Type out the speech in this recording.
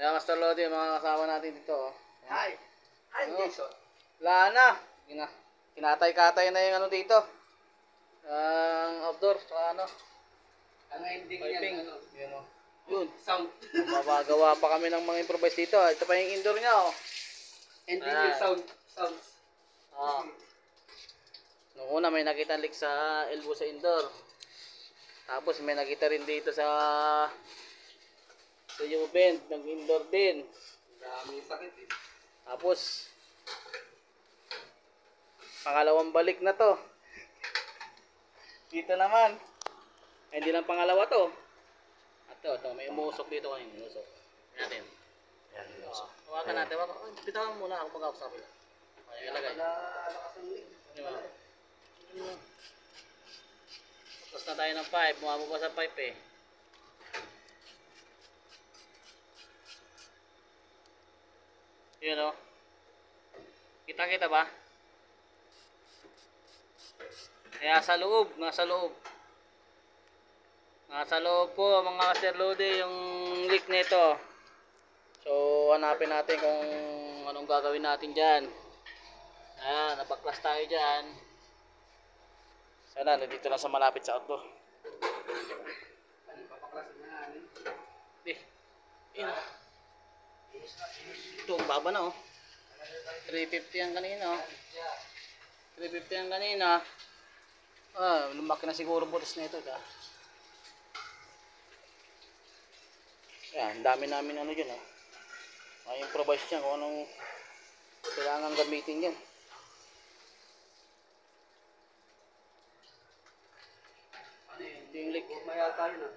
Kaya Master Lodi, mga kasama natin dito. Oh. Hi! Hi, Jason! Wala na. Kinatay-katay na yung ano dito. Ang outdoor, sa ano. Ang ending Piping. yan, ano? Yun o. Yun. Sound. Mapagawa pa kami ng mga improvise dito. Ito pa yung indoor niya oh. Ending yung sounds. Ah. Noong una may nakita leak sa elbow sa indoor. Tapos may nakita rin dito sa U-bend ng indoor din. Dami sakit eh. Tapos pangalawang balik na to. Dito naman. Ay, hindi lang pangalawa to. At ito, may umusok dito kanina. Umusok. Natin. Yan, umusok. Hawakan natin. Bitawan muna ako mag-usap. Ay, ilagay. Lakas ang link. Diba? Tapos na tayo ng pipe. Bumaba pa sa pipe eh. Yun o. Kita-kita ba? Kaya nasa loob po mga Master Lodi yung leak nito. So hanapin natin kung anong gagawin natin dyan. Ayan, napaklas tayo dyan. Sana nandito lang sa malapit sa outdoor. Ito, baba na oh. 350 yan kanina oh. 350 yan kanina. Lumaki na siguro butas na ito. Yan, dami namin ano dyan oh. May improvise dyan kung anong kailangan gamitin dyan. Ito yung leak. Maya tayo na.